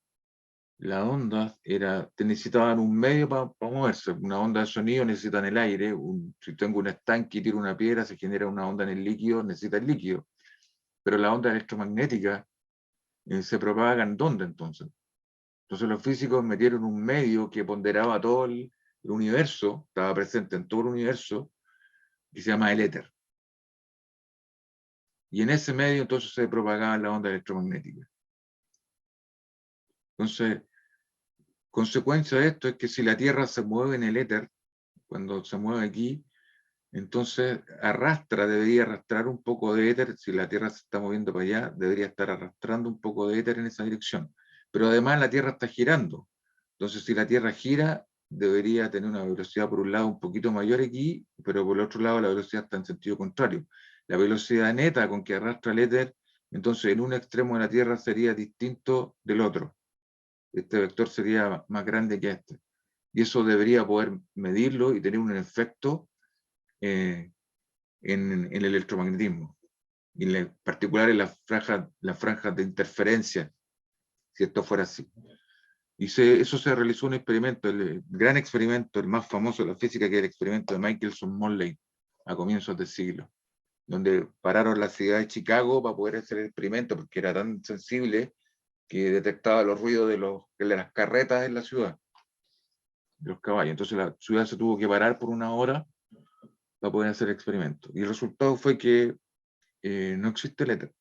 necesitaban un medio para moverse. Una onda de sonido necesitan el aire. Si tengo un estanque y tiro una piedra, se genera una onda en el líquido, necesita el líquido. Pero la onda electromagnética se propagan ¿dónde entonces? Entonces los físicos metieron un medio que ponderaba todo el universo, estaba presente en todo el universo, y se llama el éter. Y en ese medio entonces se propagaba la onda electromagnética. Entonces, consecuencia de esto es que si la Tierra se mueve en el éter, cuando se mueve aquí, entonces debería arrastrar un poco de éter. Si la Tierra se está moviendo para allá, debería estar arrastrando un poco de éter en esa dirección. Pero además la Tierra está girando. Entonces si la Tierra gira, debería tener una velocidad por un lado un poquito mayor aquí, pero por el otro lado la velocidad está en sentido contrario. La velocidad neta con que arrastra el éter, entonces en un extremo de la Tierra sería distinto del otro. Este vector sería más grande que este. Y eso debería poder medirlo y tener un efecto en el electromagnetismo, y en particular en las franjas de interferencia, si esto fuera así. Y eso se realizó un experimento, el gran experimento, el más famoso de la física, que es el experimento de Michelson-Morley, a comienzos del siglo, donde pararon la ciudad de Chicago para poder hacer el experimento, porque era tan sensible que detectaba los ruidos de las carretas en la ciudad, de los caballos. Entonces la ciudad se tuvo que parar por una hora para poder hacer el experimento. Y el resultado fue que no existe el éter.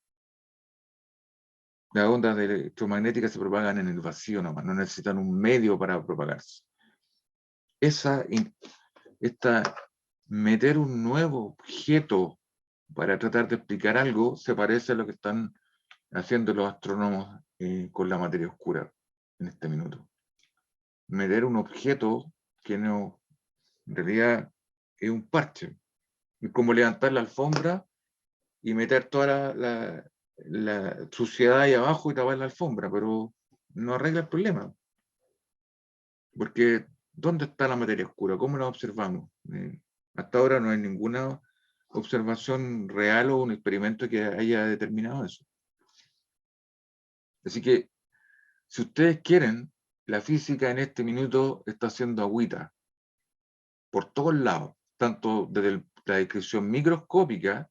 Las ondas electromagnéticas se propagan en el vacío nomás, no necesitan un medio para propagarse. Meter un nuevo objeto para tratar de explicar algo se parece a lo que están haciendo los astrónomos con la materia oscura en este minuto. Meter un objeto que no, en realidad es un parche. Es como levantar la alfombra y meter toda la suciedad ahí abajo y tapar la alfombra, pero no arregla el problema. Porque, ¿dónde está la materia oscura? ¿Cómo la observamos? Hasta ahora no hay ninguna observación real o un experimento que haya determinado eso. Así que, si ustedes quieren, la física en este minuto está haciendo agüita por todos lados, tanto desde la descripción microscópica,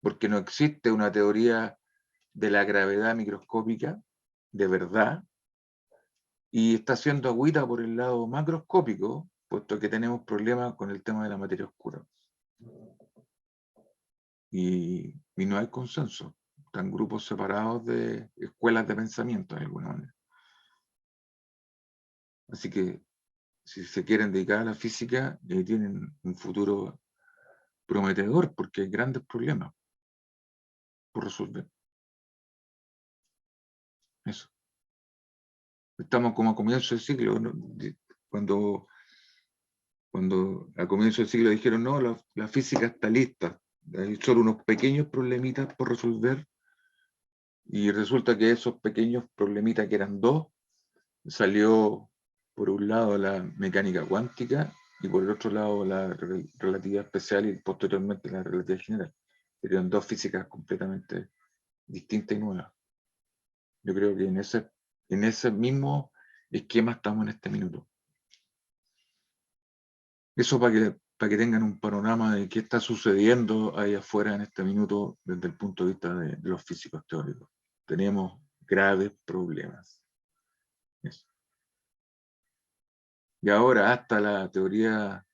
porque no existe una teoría de la gravedad microscópica de verdad, y está haciendo agüita por el lado macroscópico, puesto que tenemos problemas con el tema de la materia oscura. Y no hay consenso. Están grupos separados de escuelas de pensamiento, de alguna manera. Así que si se quieren dedicar a la física, tienen un futuro prometedor, porque hay grandes problemas por resolver. Eso. Estamos como a comienzo del siglo, ¿no? Cuando a comienzo del siglo dijeron, no, la física está lista, hay solo unos pequeños problemitas por resolver, y resulta que esos pequeños problemitas, que eran dos, salió por un lado la mecánica cuántica y por el otro lado la relatividad especial y posteriormente la relatividad general. Serían dos físicas completamente distintas y nuevas. Yo creo que en ese mismo esquema estamos en este minuto. Eso para que tengan un panorama de qué está sucediendo ahí afuera en este minuto desde el punto de vista de los físicos teóricos. Tenemos graves problemas. Eso. Y ahora hasta la teoría,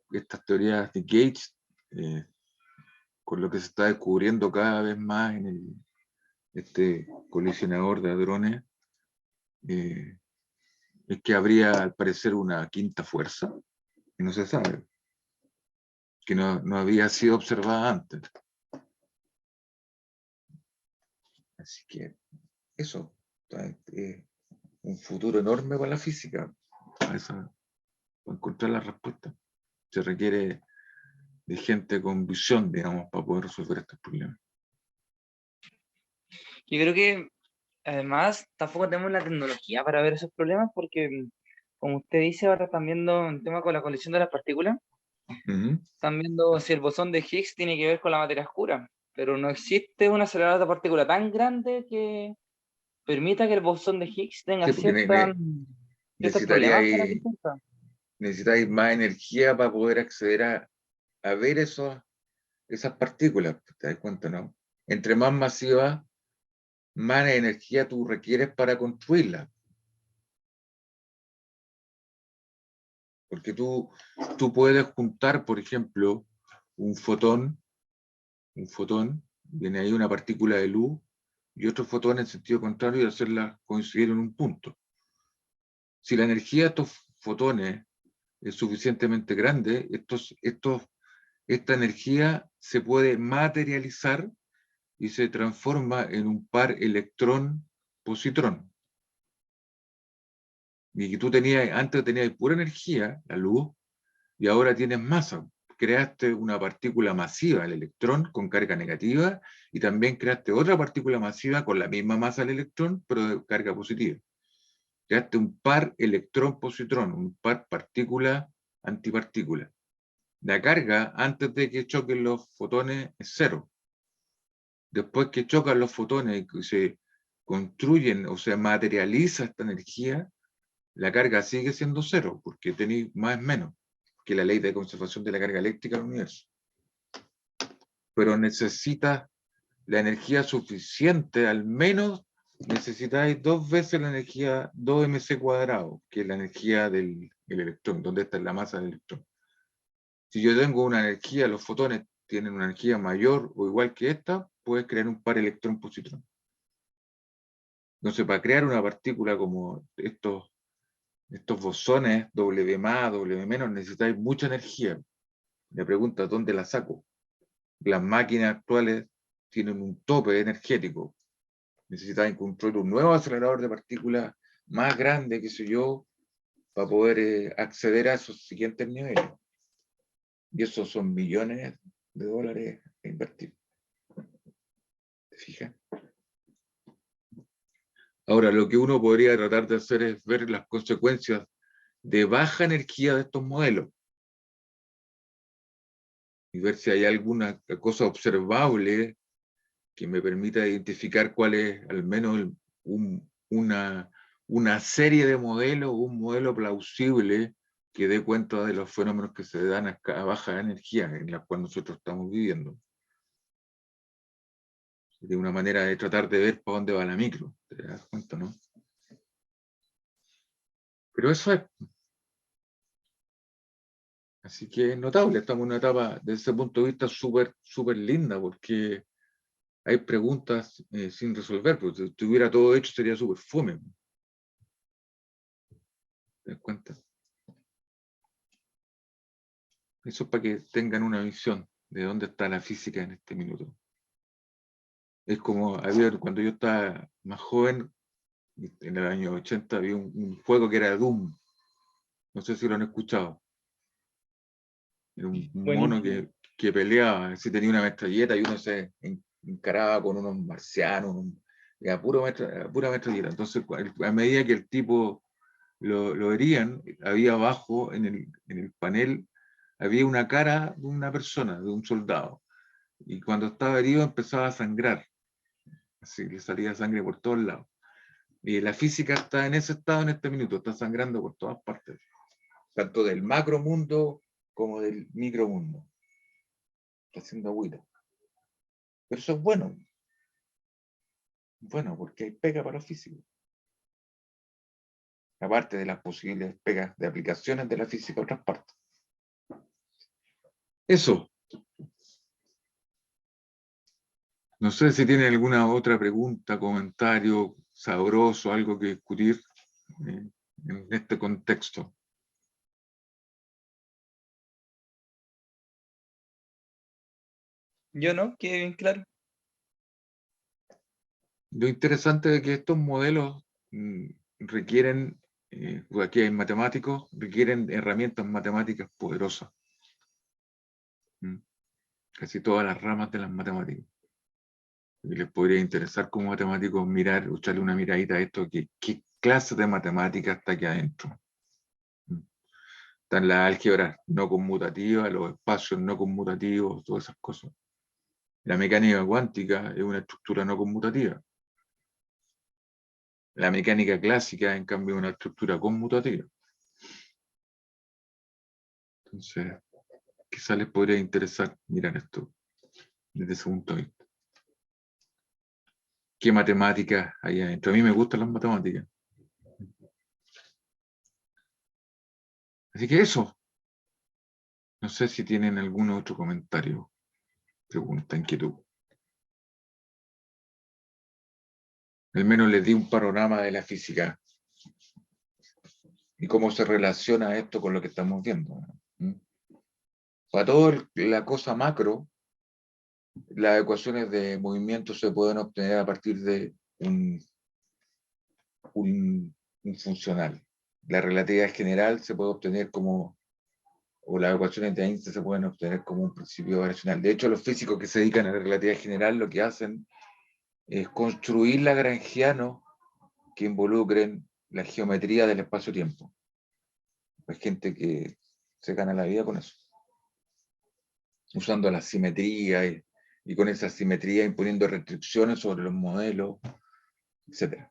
estas teorías de Gates, con lo que se está descubriendo cada vez más en este colisionador de hadrones, es que habría al parecer una quinta fuerza, que no se sabe, que no había sido observada antes. Así que eso, un futuro enorme para la física, para encontrar la respuesta. Se requiere de gente con visión, digamos, para poder resolver estos problemas. Yo creo que además tampoco tenemos la tecnología para ver esos problemas porque, como usted dice, ahora están viendo un tema con la colisión de las partículas. Están viendo si el bosón de Higgs tiene que ver con la materia oscura, pero no existe un acelerador de partículas tan grande que permita que el bosón de Higgs tenga Sí, porque ciertos problemas para que necesitáis surja. necesitáis más energía para poder acceder a ver esas partículas, ¿te das cuenta, no? Entre más masiva, más energía tú requieres para construirla. Porque tú puedes juntar, por ejemplo, un fotón, viene ahí una partícula de luz, y otro fotón en sentido contrario y hacerlas coincidir en un punto. Si la energía de estos fotones es suficientemente grande, esta energía se puede materializar y se transforma en un par electrón-positrón. Y que tú antes tenías pura energía, la luz, y ahora tienes masa. Creaste una partícula masiva, el electrón, con carga negativa, y también creaste otra partícula masiva con la misma masa del electrón, pero de carga positiva. Creaste un par electrón-positrón, un par partícula-antipartícula. La carga, antes de que choquen los fotones, es cero. Después que chocan los fotones y se construyen o se materializa esta energía, la carga sigue siendo cero, porque tenéis más o menos que la ley de conservación de la carga eléctrica del universo. Pero necesitas la energía suficiente, al menos necesitáis 2 veces la energía 2mc², que es la energía del electrón, donde está la masa del electrón. Si yo tengo una energía, los fotones tienen una energía mayor o igual que esta, puedes crear un par electrón-positrón. Entonces, para crear una partícula como estos bosones W+, W-, necesitáis mucha energía. Me pregunta, ¿dónde la saco? Las máquinas actuales tienen un tope energético. Necesitáis construir un nuevo acelerador de partículas más grande, qué sé yo, para poder acceder a esos siguientes niveles. Y esos son millones de dólares a invertir. ¿Te fijas? Ahora, lo que uno podría tratar de hacer es ver las consecuencias de baja energía de estos modelos y ver si hay alguna cosa observable que me permita identificar cuál es al menos una serie de modelos, un modelo plausible que dé cuenta de los fenómenos que se dan a baja energía en la cual nosotros estamos viviendo. De una manera de tratar de ver para dónde va la micro, ¿te das cuenta, no? Pero eso es. Así que es notable, estamos en una etapa desde ese punto de vista súper linda, porque hay preguntas sin resolver, porque si estuviera todo hecho sería súper fome. ¿Te das cuenta? Eso es para que tengan una visión de dónde está la física en este minuto. Es como, cuando yo estaba más joven, en el año 80, había un juego que era Doom. No sé si lo han escuchado. Era un mono que peleaba, si tenía una metralleta y uno se encaraba con unos marcianos, era pura metralleta. Entonces, a medida que el tipo lo herían, había abajo en el panel, había una cara de una persona, de un soldado. Y cuando estaba herido empezaba a sangrar. Así le salía sangre por todos lados. Y la física está en ese estado en este minuto, está sangrando por todas partes. Tanto del macromundo como del micromundo. Está haciendo agüita. Pero eso es bueno. Bueno, porque hay pega para los físicos. Aparte de las posibles pegas de aplicaciones de la física a otras partes. Eso. No sé si tienen alguna otra pregunta, comentario sabroso, algo que discutir en este contexto. Yo no, quede bien claro. Lo interesante es que estos modelos requieren, aquí hay matemáticos, requieren herramientas matemáticas poderosas. Casi todas las ramas de las matemáticas. Y les podría interesar como matemáticos mirar, echarle una miradita a esto, qué clase de matemática está aquí adentro. Están las álgebras no conmutativas, los espacios no conmutativos, todas esas cosas. La mecánica cuántica es una estructura no conmutativa. La mecánica clásica, en cambio, es una estructura conmutativa. Entonces, quizás les podría interesar mirar esto desde ese punto de vista. ¿Qué matemáticas hay adentro? A mí me gustan las matemáticas. Así que eso. No sé si tienen algún otro comentario, pregunta, inquietud. Al menos les di un panorama de la física y cómo se relaciona esto con lo que estamos viendo. Para toda la cosa macro, las ecuaciones de movimiento se pueden obtener a partir de un funcional. La relatividad general se puede obtener como, o las ecuaciones de Einstein se pueden obtener como un principio variacional. De hecho, los físicos que se dedican a la relatividad general lo que hacen es construir lagrangianos que involucren la geometría del espacio-tiempo. Hay gente que se gana la vida con eso. Usando la simetría y con esa simetría imponiendo restricciones sobre los modelos, etc.